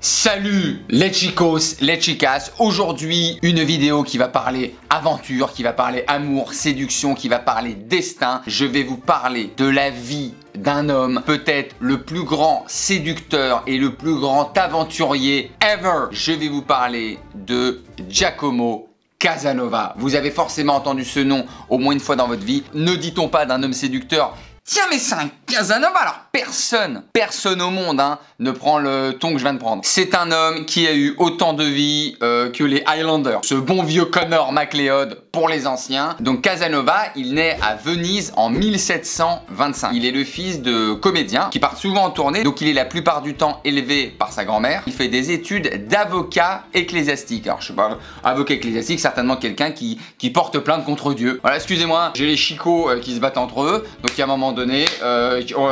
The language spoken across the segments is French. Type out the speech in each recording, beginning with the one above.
Salut les chicos, les chicas. Aujourd'hui une vidéo qui va parler aventure, qui va parler amour, séduction, qui va parler destin. Je vais vous parler de la vie d'un homme, peut-être le plus grand séducteur et le plus grand aventurier ever. Je vais vous parler de Giacomo Casanova. Vous avez forcément entendu ce nom au moins une fois dans votre vie. Ne dit-on pas d'un homme séducteur: tiens, mais c'est un Casanova? Alors personne au monde ne prend le ton que je viens de prendre. C'est un homme qui a eu autant de vie que les Highlanders. Ce bon vieux Connor MacLeod pour les anciens. Donc Casanova, il naît à Venise en 1725. Il est le fils de comédiens qui partent souvent en tournée. Donc il est la plupart du temps élevé par sa grand-mère. Il fait des études d'avocat ecclésiastique. Alors je sais pas, avocat ecclésiastique, certainement quelqu'un qui porte plainte contre Dieu. Voilà, excusez-moi, j'ai les chicots qui se battent entre eux. Donc à un moment donné,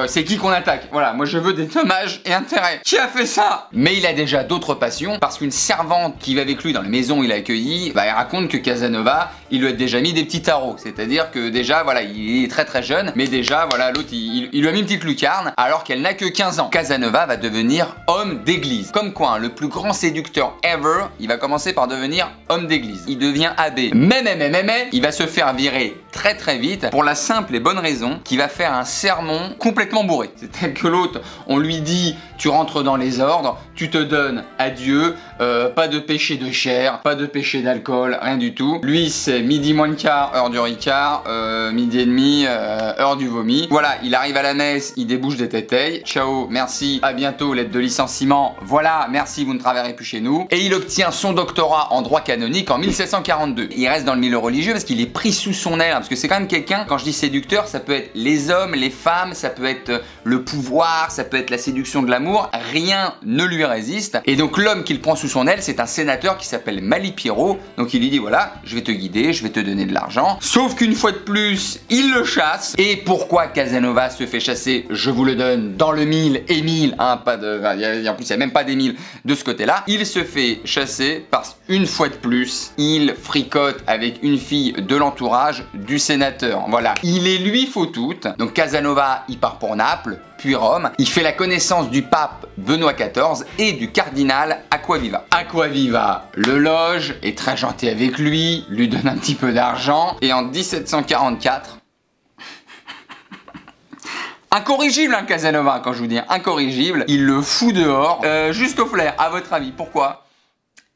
c'est qui qu'on attaque? Voilà, moi je veux des dommages et intérêts. Qui a fait ça? Mais il a déjà d'autres passions, parce qu'une servante qui va avec lui dans la maison où il a accueilli, elle raconte que Casanova, il lui a déjà mis des petits tarots. C'est-à-dire que déjà, voilà, il est très jeune, mais déjà, voilà, l'autre, il lui a mis une petite lucarne, alors qu'elle n'a que 15 ans. Casanova va devenir homme d'église. Comme quoi, le plus grand séducteur ever, il va commencer par devenir homme d'église. Il devient abbé. Mais, il va se faire virer très vite, pour la simple et bonne raison qu'il va faire un sermon complètement bourré. C'est-à-dire que l'autre, on lui dit: tu rentres dans les ordres, tu te donnes à Dieu, pas de péché de chair, pas de péché d'alcool, rien du tout. Lui, c'est midi moins le quart, heure du Ricard, midi et demi, heure du vomi. Voilà, il arrive à la messe, il débouche des téteilles. Ciao, merci, à bientôt, lettre de licenciement. Voilà, merci, vous ne travaillerez plus chez nous. Et il obtient son doctorat en droit canonique en 1742. Il reste dans le milieu religieux parce qu'il est pris sous son aile, parce que c'est quand même quelqu'un, quand je dis séducteur, ça peut être les hommes, les femmes, ça peut être le pouvoir, ça peut être la séduction de l'amour. Rien ne lui résiste. Et donc l'homme qu'il prend sous son aile, c'est un sénateur qui s'appelle Malipiero. Donc il lui dit: voilà, je vais te guider, je vais te donner de l'argent. Sauf qu'une fois de plus, il le chasse. Et pourquoi Casanova se fait chasser? Je vous le donne dans le mille et mille, en plus il n'y a même pas des mille de ce côté-là. Il se fait chasser parce qu'une fois de plus, il fricote avec une fille de l'entourage du sénateur. Voilà, il est lui faut tout. Donc Casanova, il part pour Naples, puis Rome. Il fait la connaissance du pape Benoît XIV et du cardinal Acquaviva. Acquaviva le loge, est très gentil avec lui donne un petit peu d'argent, et en 1744, incorrigible Casanova, quand je vous dis incorrigible, il le fout dehors, juste au flair. À votre avis, pourquoi?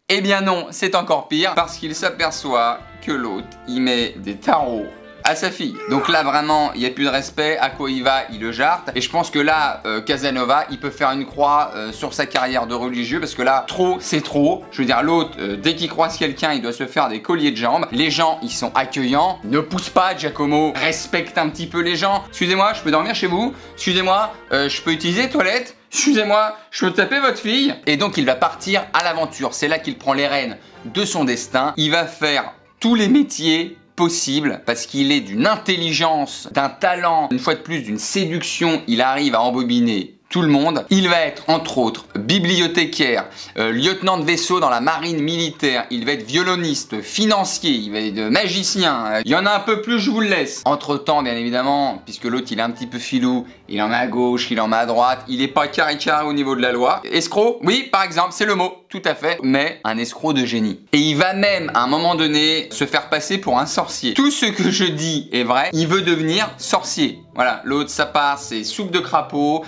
Eh bien non, c'est encore pire, parce qu'il s'aperçoit que l'autre, il met des tarots à sa fille. Donc là vraiment, il n'y a plus de respect. Acquaviva, il le jarte. Et je pense que là, Casanova, il peut faire une croix sur sa carrière de religieux, parce que là, trop, c'est trop. Je veux dire, l'autre, dès qu'il croise quelqu'un, il doit se faire des colliers de jambes. Les gens, ils sont accueillants. Ne pousse pas, Giacomo. Respecte un petit peu les gens. Excusez-moi, je peux dormir chez vous? Excusez-moi, je peux utiliser les toilettes? Excusez-moi, je peux taper votre fille? Et donc, il va partir à l'aventure. C'est là qu'il prend les rênes de son destin. Il va faire tous les métiers possible, parce qu'il est d'une intelligence, d'un talent, une fois de plus d'une séduction. Il arrive à embobiner tout le monde. Il va être entre autres bibliothécaire, lieutenant de vaisseau dans la marine militaire. Il va être violoniste, financier, il va être magicien. Il y en a un peu plus, je vous le laisse. Entre temps, bien évidemment, puisque l'autre il est un petit peu filou, il en met à gauche, il en met à droite, il est pas carré au niveau de la loi. Escroc, oui, par exemple, c'est le mot, tout à fait, mais un escroc de génie. Et il va même, à un moment donné, se faire passer pour un sorcier. Tout ce que je dis est vrai, il veut devenir sorcier. Voilà, l'autre, ça part, c'est soupe de crapaud,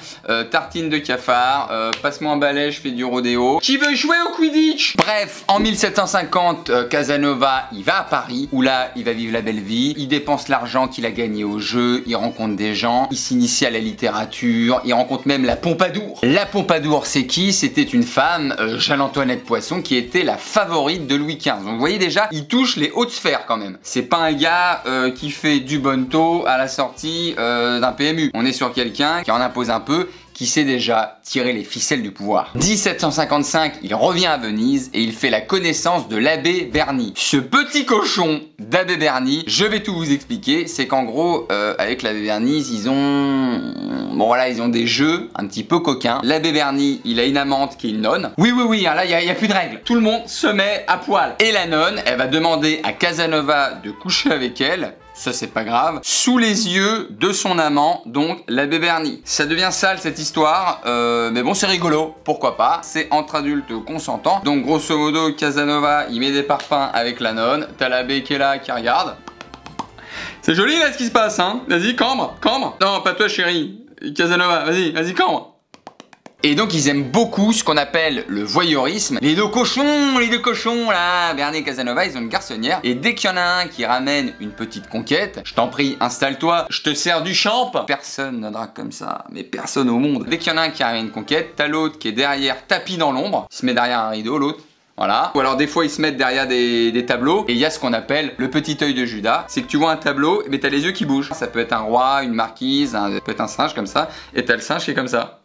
tartine de cafard, passe-moi un balai, je fais du rodéo. Qui veut jouer au Quidditch? Bref, en 1750, Casanova, il va à Paris, où là, il va vivre la belle vie. Il dépense l'argent qu'il a gagné au jeu, il rencontre des gens, il s'initie à la littérature, il rencontre même la Pompadour. La Pompadour, c'est qui? C'était une femme, Jeanne-Antoinette Poisson, qui était la favorite de Louis XV. Donc vous voyez déjà, il touche les hautes sphères quand même. C'est pas un gars qui fait du bonneto à la sortie d'un PMU. On est sur quelqu'un qui en impose un peu, qui sait déjà tirer les ficelles du pouvoir. 1755, il revient à Venise et il fait la connaissance de l'abbé Bernis. Ce petit cochon d'abbé Bernis, je vais tout vous expliquer, c'est qu'en gros, avec l'abbé Bernis, ils ont... Bon voilà, ils ont des jeux un petit peu coquins. L'abbé Bernis, il a une amante qui est une nonne. Oui, là, il n'y a plus de règles. Tout le monde se met à poil. Et la nonne, elle va demander à Casanova de coucher avec elle. ça c'est pas grave, sous les yeux de son amant, donc l'abbé Bernie. Ça devient sale cette histoire, mais bon c'est rigolo, pourquoi pas, c'est entre adultes consentants. Donc grosso modo, Casanova, il met des parpaings avec la nonne, t'as l'abbé qui est là, qui regarde. C'est joli là ce qui se passe, hein. Vas-y, cambre, cambre. Non, pas toi chérie, Casanova, vas-y, cambre. Et donc ils aiment beaucoup ce qu'on appelle le voyeurisme. Les deux cochons là, Bernie et Casanova, ils ont une garçonnière. Et dès qu'il y en a un qui ramène une petite conquête, je t'en prie, installe-toi, je te sers du champ. Personne ne drague comme ça, mais personne au monde. Dès qu'il y en a un qui ramène une conquête, t'as l'autre qui est derrière, tapis dans l'ombre. Il se met derrière un rideau, l'autre. Voilà. Ou alors des fois ils se mettent derrière des tableaux et il y a ce qu'on appelle le petit œil de Judas. C'est que tu vois un tableau, mais t'as les yeux qui bougent. Ça peut être un roi, une marquise, ça peut être un singe comme ça. Et t'as le singe qui est comme ça.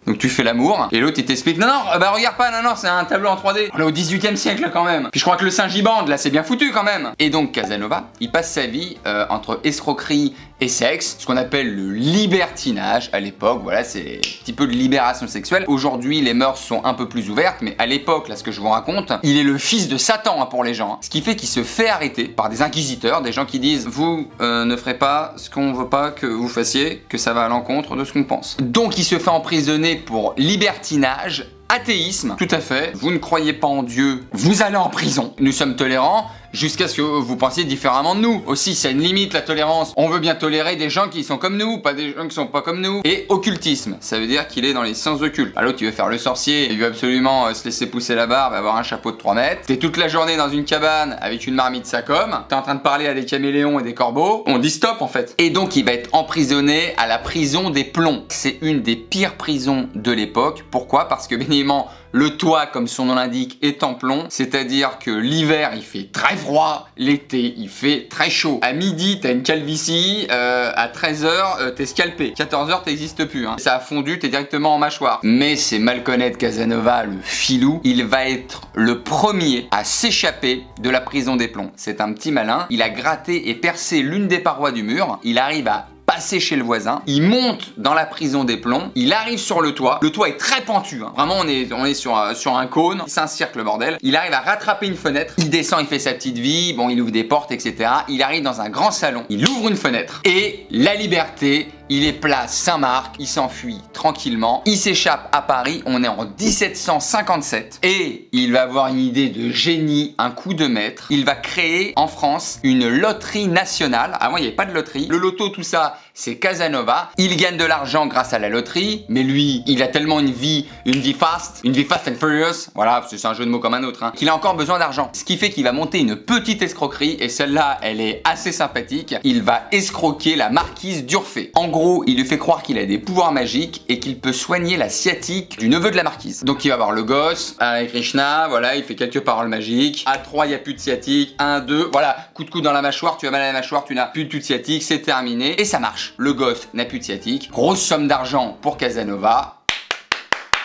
Donc tu fais l'amour et l'autre il t'explique non bah regarde pas, non c'est un tableau en 3D. On est au 18e siècle là quand même. Puis je crois que le singe y bande là, c'est bien foutu quand même. Et donc Casanova, il passe sa vie entre escroquerie et sexe, ce qu'on appelle le libertinage à l'époque. Voilà, c'est un petit peu de libération sexuelle. Aujourd'hui les mœurs sont un peu plus ouvertes, mais à l'époque là ce que je vous raconte, il est le fils de Satan hein, pour les gens. Hein. Ce qui fait qu'il se fait arrêter par des inquisiteurs, des gens qui disent vous ne ferez pas ce qu'on veut pas que vous fassiez, que ça va à l'encontre de ce qu'on pense. Donc il se fait emprisonner pour libertinage, athéisme, tout à fait. Vous ne croyez pas en Dieu, vous allez en prison. Nous sommes tolérants jusqu'à ce que vous pensiez différemment de nous. Aussi, c'est une limite la tolérance. On veut bien tolérer des gens qui sont comme nous, pas des gens qui sont pas comme nous. Et occultisme, ça veut dire qu'il est dans les sciences occultes. À l'autre, il veut faire le sorcier, il veut absolument se laisser pousser la barbe, avoir un chapeau de 3 mètres. T'es toute la journée dans une cabane avec une marmite Sacom, t'es en train de parler à des caméléons et des corbeaux. On dit stop en fait. Et donc, il va être emprisonné à la prison des plombs. C'est une des pires prisons de l'époque. Pourquoi? Parce que bien évidemment, le toit, comme son nom l'indique, est en plomb, c'est-à-dire que l'hiver il fait très froid, l'été il fait très chaud. À midi t'as une calvitie, à 13h t'es scalpé, 14h t'existes plus. Hein. Ça a fondu, t'es directement en mâchoire. Mais c'est mal connaître Casanova, le filou, il va être le premier à s'échapper de la prison des plombs. C'est un petit malin, il a gratté et percé l'une des parois du mur, il arrive à passer chez le voisin, il monte dans la prison des plombs, il arrive sur le toit est très pentu, hein. Vraiment on est sur un cône, c'est un cirque le bordel, il arrive à rattraper une fenêtre, il descend, il fait sa petite vie, bon il ouvre des portes etc, il arrive dans un grand salon, il ouvre une fenêtre et la liberté, il est place Saint-Marc, il s'enfuit tranquillement, il s'échappe à Paris, on est en 1757 et il va avoir une idée de génie, un coup de maître, il va créer en France une loterie nationale. Avant il n'y avait pas de loterie, le loto tout ça c'est Casanova, il gagne de l'argent grâce à la loterie, mais lui il a tellement une vie fast and furious, voilà c'est un jeu de mots comme un autre, hein, qu'il a encore besoin d'argent. Ce qui fait qu'il va monter une petite escroquerie et celle-là elle est assez sympathique, il va escroquer la marquise d'Urfé. En gros il lui fait croire qu'il a des pouvoirs magiques et qu'il peut soigner la sciatique du neveu de la marquise. Donc il va voir le gosse, avec Krishna, voilà il fait quelques paroles magiques, à 3 il n'y a plus de sciatique, 1, 2, voilà coup de coude dans la mâchoire, tu as mal à la mâchoire, tu n'as plus de sciatique, c'est terminé et ça marche. Le gosse n'a plus de sciatique, grosse somme d'argent pour Casanova.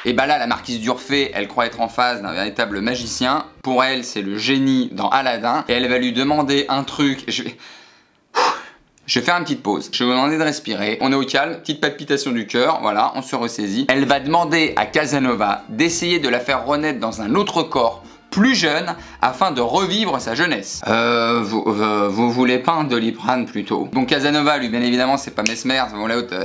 Et bah là la marquise d'Urfé elle croit être en face d'un véritable magicien. Pour elle c'est le génie dans Aladdin et elle va lui demander un truc. Je vais faire une petite pause, je vais vous demander de respirer, on est au calme, petite palpitation du cœur, voilà, on se ressaisit. Elle va demander à Casanova d'essayer de la faire renaître dans un autre corps plus jeune afin de revivre sa jeunesse. Vous voulez pas un Doliprane plutôt? Donc Casanova lui bien évidemment c'est pas Mesmer,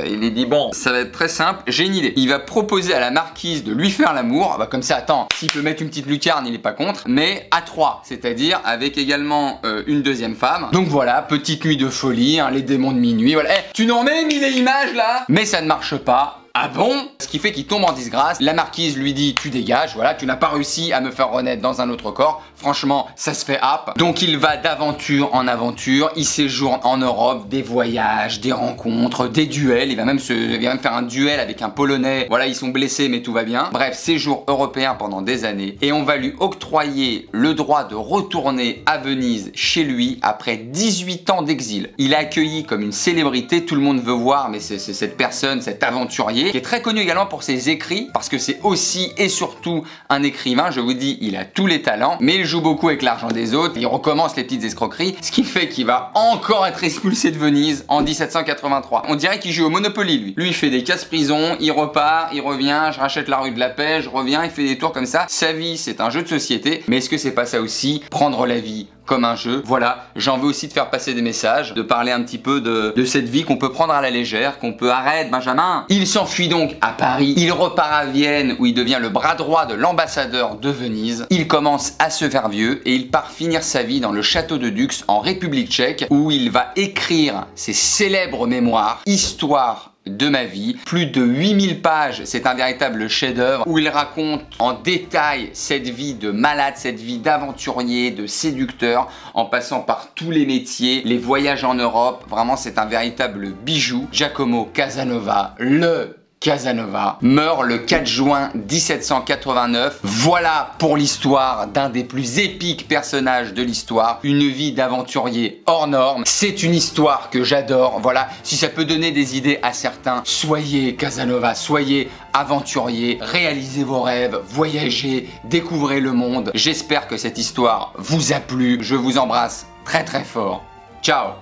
il est dit bon ça va être très simple, j'ai une idée. Il va proposer à la marquise de lui faire l'amour, bah comme ça attends, s'il peut mettre une petite lucarne il est pas contre, mais à 3, c'est-à-dire avec également une deuxième femme. Donc voilà, petite nuit de folie, hein, les démons de minuit, voilà. Tu n'en mets mis les images là? Mais ça ne marche pas. Ah bon? Ce qui fait qu'il tombe en disgrâce. La marquise lui dit tu dégages, voilà, tu n'as pas réussi à me faire renaître dans un autre corps. Franchement, ça se fait hap. Donc il va d'aventure en aventure, il séjourne en Europe, des voyages, des rencontres, des duels. Il va même faire un duel avec un Polonais. Voilà, ils sont blessés mais tout va bien. Bref, séjour européen pendant des années. Et on va lui octroyer le droit de retourner à Venise chez lui après 18 ans d'exil. Il est accueilli comme une célébrité, tout le monde veut voir, mais c'est cette personne, cet aventurier qui est très connu également pour ses écrits parce que c'est aussi et surtout un écrivain. Je vous dis, il a tous les talents, mais il joue beaucoup avec l'argent des autres, il recommence les petites escroqueries, ce qui fait qu'il va encore être expulsé de Venise en 1783. On dirait qu'il joue au Monopoly lui. Lui il fait des casse-prison, il repart, il revient, je rachète la rue de la Paix, je reviens, il fait des tours comme ça. Sa vie c'est un jeu de société, mais est-ce que c'est pas ça aussi, prendre la vie comme un jeu. Voilà, j'ai envie aussi de faire passer des messages, de parler un petit peu de cette vie qu'on peut prendre à la légère, qu'on peut arrêter, Benjamin. Il s'enfuit donc à Paris, il repart à Vienne où il devient le bras droit de l'ambassadeur de Venise. Il commence à se faire vieux et il part finir sa vie dans le château de Dux en République tchèque où il va écrire ses célèbres mémoires, Histoire de ma vie, plus de 8000 pages, c'est un véritable chef-d'œuvre où il raconte en détail cette vie de malade, cette vie d'aventurier, de séducteur, en passant par tous les métiers, les voyages en Europe, vraiment c'est un véritable bijou. Giacomo Casanova, le Casanova, meurt le 4 juin 1789. Voilà pour l'histoire d'un des plus épiques personnages de l'histoire. Une vie d'aventurier hors norme. C'est une histoire que j'adore. Voilà, si ça peut donner des idées à certains, soyez Casanova, soyez aventurier, réalisez vos rêves, voyagez, découvrez le monde. J'espère que cette histoire vous a plu. Je vous embrasse très très fort. Ciao!